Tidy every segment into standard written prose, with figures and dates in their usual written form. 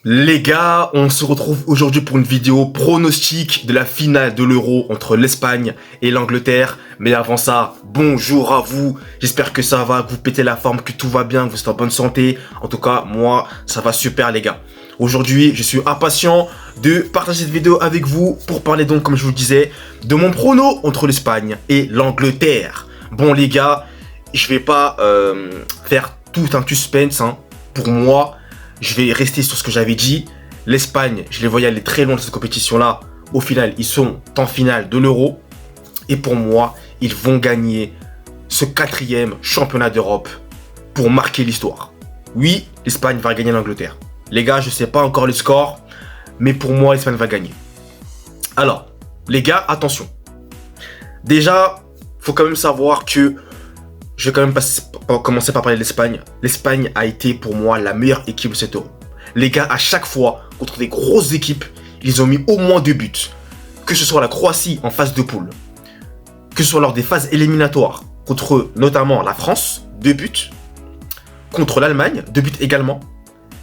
Les gars, on se retrouve aujourd'hui pour une vidéo pronostic de la finale de l'Euro entre l'Espagne et l'Angleterre. Mais avant ça, bonjour à vous. J'espère que ça va, que vous pétez la forme, que tout va bien, que vous êtes en bonne santé. En tout cas, moi, ça va super les gars. Aujourd'hui, je suis impatient de partager cette vidéo avec vous pour parler donc, comme je vous le disais, de mon prono entre l'Espagne et l'Angleterre. Bon les gars, je vais pas faire tout un suspense. Pour moi, je vais rester sur ce que j'avais dit. L'Espagne, je les voyais aller très loin de cette compétition-là. Au final, ils sont en finale de l'Euro. Et pour moi, ils vont gagner ce 4e championnat d'Europe pour marquer l'histoire. Oui, l'Espagne va gagner l'Angleterre. Les gars, je ne sais pas encore le score, mais pour moi, l'Espagne va gagner. Alors, les gars, attention. Déjà, il faut quand même savoir que je vais quand même commencer par parler de l'Espagne. L'Espagne a été pour moi la meilleure équipe de cet Euro. Les gars, à chaque fois, contre des grosses équipes, ils ont mis au moins 2 buts. Que ce soit la Croatie en phase de poule, que ce soit lors des phases éliminatoires, contre notamment la France, 2 buts. Contre l'Allemagne, 2 buts également.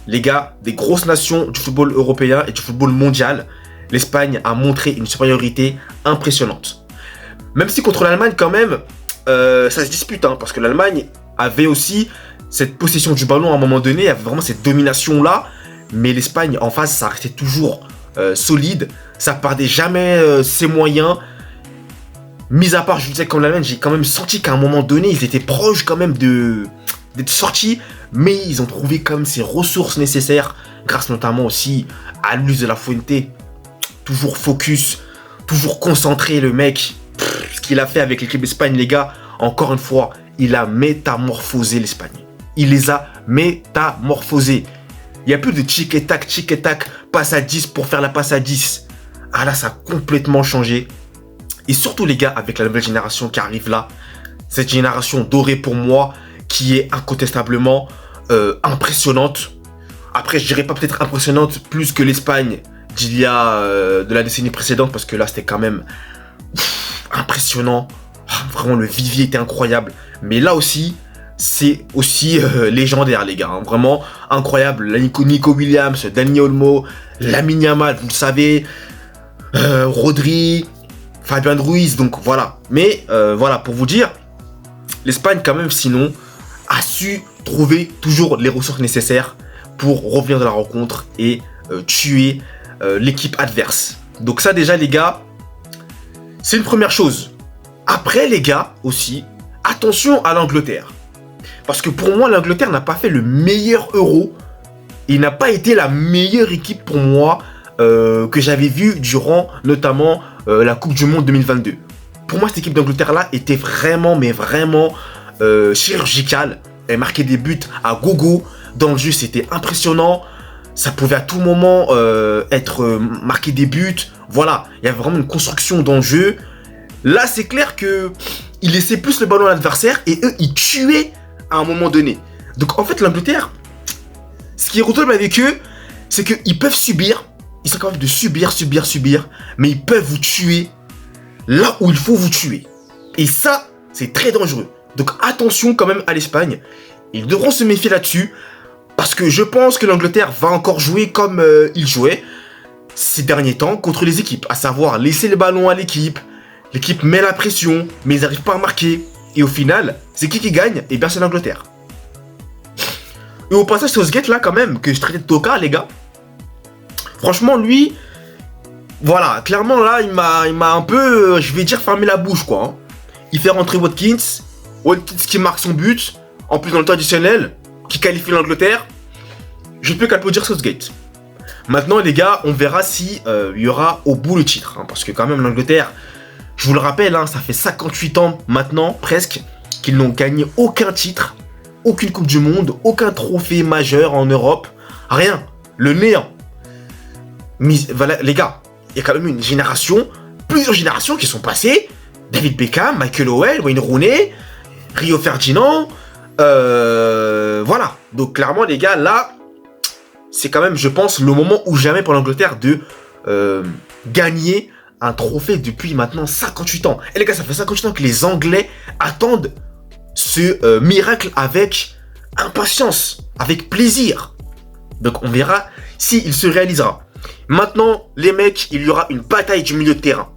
Les gars, des grosses nations du football européen et du football mondial, l'Espagne a montré une supériorité impressionnante. Même si contre l'Allemagne, quand même, ça se dispute, parce que l'Allemagne avait aussi cette possession du ballon à un moment donné, avait vraiment cette domination-là, mais l'Espagne en face, ça restait toujours solide, ça perdait jamais ses moyens. Mis à part, je vous disais, comme l'Allemagne, j'ai quand même senti qu'à un moment donné, ils étaient proches quand même d'être sortis, mais ils ont trouvé quand même ces ressources nécessaires, grâce notamment aussi à Luis de la Fuente, toujours focus, toujours concentré le mec. Ce qu'il a fait avec l'équipe d'Espagne, les gars, encore une fois, il a métamorphosé l'Espagne. Il les a métamorphosés. Il n'y a plus de tic-et-tac, passe à 10 pour faire la passe à 10. Ah là, ça a complètement changé. Et surtout, les gars, avec la nouvelle génération qui arrive là, cette génération dorée pour moi, qui est incontestablement impressionnante. Après, je dirais pas peut-être impressionnante plus que l'Espagne d'il y a de la décennie précédente, parce que là, c'était quand même impressionnant. Vraiment, le vivier était incroyable. Mais là aussi, c'est aussi légendaire, les gars. Vraiment incroyable. Nico Williams, Dani Olmo, Lamine Yamal, vous le savez. Rodri, Fabian Ruiz. Donc voilà. Mais voilà, pour vous dire, l'Espagne, quand même, sinon, a su trouver toujours les ressources nécessaires pour revenir de la rencontre et tuer l'équipe adverse. Donc ça, déjà, les gars, c'est une première chose. Après, les gars, aussi, attention à l'Angleterre. Parce que pour moi, l'Angleterre n'a pas fait le meilleur Euro. Il n'a pas été la meilleure équipe pour moi que j'avais vue durant notamment la Coupe du Monde 2022. Pour moi, cette équipe d'Angleterre-là était vraiment, mais vraiment chirurgicale. Elle marquait des buts à gogo. Dans le jeu, c'était impressionnant. Ça pouvait à tout moment être marqué des buts. Voilà, il y avait vraiment une construction dans le jeu. Là, c'est clair que ils laissaient plus le ballon à l'adversaire et eux, ils tuaient à un moment donné. Donc, en fait, l'Angleterre, ce qui est redoutable avec eux, c'est qu'ils peuvent subir. Ils sont capables de subir, mais ils peuvent vous tuer là où il faut vous tuer. Et ça, c'est très dangereux. Donc, attention quand même à l'Espagne. Ils devront se méfier là-dessus. Parce que je pense que l'Angleterre va encore jouer comme il jouait ces derniers temps contre les équipes. À savoir, laisser le ballon à l'équipe. L'équipe met la pression, mais ils n'arrivent pas à marquer. Et au final, c'est qui gagne? Et bien, c'est l'Angleterre. Et au passage, Southgate, là, quand même, que je traitais de tocard, les gars. Franchement, lui, voilà, clairement, là, il m'a un peu, je vais dire, fermé la bouche, quoi. Il fait rentrer Watkins qui marque son but, en plus dans le temps additionnel, qui qualifie l'Angleterre. Je ne peux qu'applaudir Southgate. Maintenant, les gars, on verra si il y aura au bout le titre. Parce que quand même, l'Angleterre, je vous le rappelle, ça fait 58 ans maintenant, presque, qu'ils n'ont gagné aucun titre, aucune Coupe du Monde, aucun trophée majeur en Europe. Rien. Le néant. Mais voilà, les gars, il y a quand même une génération, plusieurs générations qui sont passées. David Beckham, Michael Owen, Wayne Rooney, Rio Ferdinand. Voilà. Donc clairement, les gars, là, c'est quand même, je pense, le moment ou jamais pour l'Angleterre de gagner un trophée depuis maintenant 58 ans. Et les gars, ça fait 58 ans que les Anglais attendent ce miracle avec impatience, avec plaisir. Donc on verra s'il se réalisera. Maintenant, les mecs, il y aura une bataille du milieu de terrain.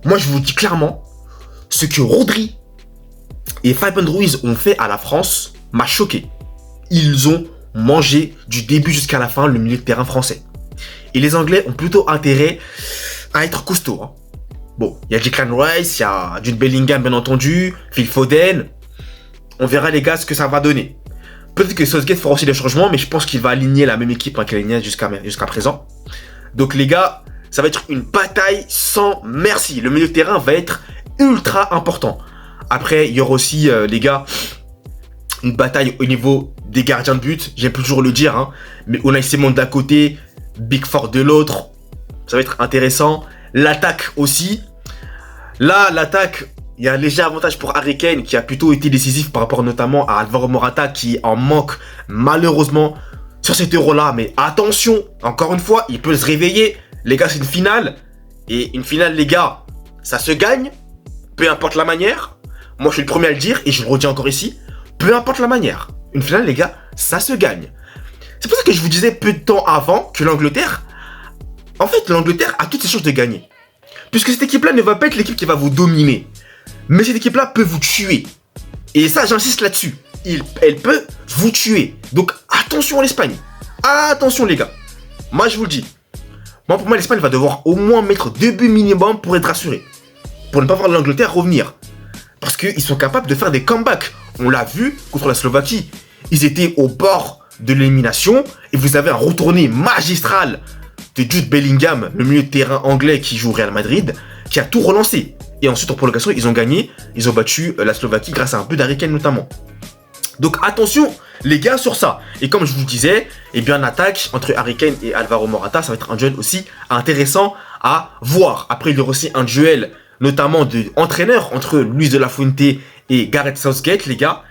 Moi, je vous dis clairement, ce que Rodri et Fabien Ruiz ont fait à la France m'a choqué. Ils ont mangé du début jusqu'à la fin le milieu de terrain français. Et les Anglais ont plutôt intérêt à être costauds. Hein. Bon, il y a Declan Rice, il y a Jude Bellingham bien entendu, Phil Foden. On verra les gars ce que ça va donner. Peut-être que Southgate fera aussi des changements, mais je pense qu'il va aligner la même équipe qu'il a alignée jusqu'à présent. Donc les gars, ça va être une bataille sans merci. Le milieu de terrain va être ultra important. Après, il y aura aussi, les gars, une bataille au niveau des gardiens de but. J'aime toujours le dire, hein, mais Unai Simon d'un côté, Big Four de l'autre. Ça va être intéressant. L'attaque aussi. Là, l'attaque, il y a un léger avantage pour Harry Kane qui a plutôt été décisif par rapport notamment à Alvaro Morata qui en manque malheureusement sur cet euro-là. Mais attention, encore une fois, il peut se réveiller. Les gars, c'est une finale. Et une finale, les gars, ça se gagne. Peu importe la manière. Moi, je suis le premier à le dire et je le redis encore ici. Peu importe la manière. Une finale, les gars, ça se gagne. C'est pour ça que je vous disais peu de temps avant que l'Angleterre... En fait, l'Angleterre a toutes ses chances de gagner. Puisque cette équipe-là ne va pas être l'équipe qui va vous dominer. Mais cette équipe-là peut vous tuer. Et ça, j'insiste là-dessus. Elle peut vous tuer. Donc, attention à l'Espagne. Attention, les gars. Moi, je vous le dis. Moi, pour moi, l'Espagne va devoir au moins mettre 2 buts minimum pour être assurée. Pour ne pas voir l'Angleterre revenir. Parce qu'ils sont capables de faire des comebacks. On l'a vu contre la Slovaquie. Ils étaient au bord de l'élimination. Et vous avez un retourné magistral de Jude Bellingham, le milieu de terrain anglais qui joue au Real Madrid, qui a tout relancé. Et ensuite, en prolongation, ils ont gagné. Ils ont battu la Slovaquie grâce à un but d'Harry Kane notamment. Donc attention, les gars, sur ça. Et comme je vous le disais, eh bien, l'attaque entre Harry Kane et Alvaro Morata, ça va être un duel aussi intéressant à voir. Après, il y aura aussi un duel, notamment d'entraîneurs, entre Luis de la Fuente et Gareth Southgate, les gars.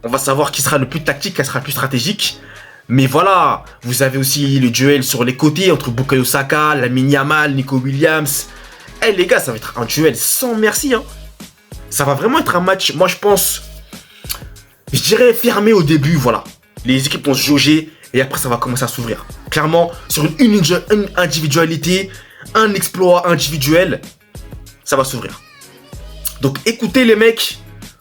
On va savoir qui sera le plus tactique, qui sera le plus stratégique. Mais voilà, vous avez aussi le duel sur les côtés entre Bukayo Saka, Lamine Yamal, Nico Williams. Eh les gars, ça va être un duel sans merci. Hein. Ça va vraiment être un match, moi je pense, je dirais fermé au début, voilà. Les équipes vont se jauger et après ça va commencer à s'ouvrir. Clairement, sur une individualité, un exploit individuel, ça va s'ouvrir. Donc écoutez les mecs,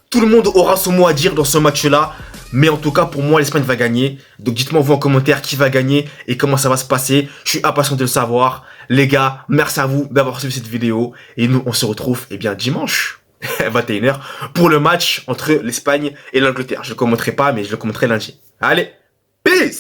tout le monde aura son mot à dire dans ce match-là. Mais en tout cas, pour moi, l'Espagne va gagner. Donc dites-moi vous en commentaire qui va gagner et comment ça va se passer. Je suis impatient de le savoir. Les gars, merci à vous d'avoir suivi cette vidéo. Et nous, on se retrouve dimanche, 21h, pour le match entre l'Espagne et l'Angleterre. Je ne le commenterai pas, mais je le commenterai lundi. Allez, peace!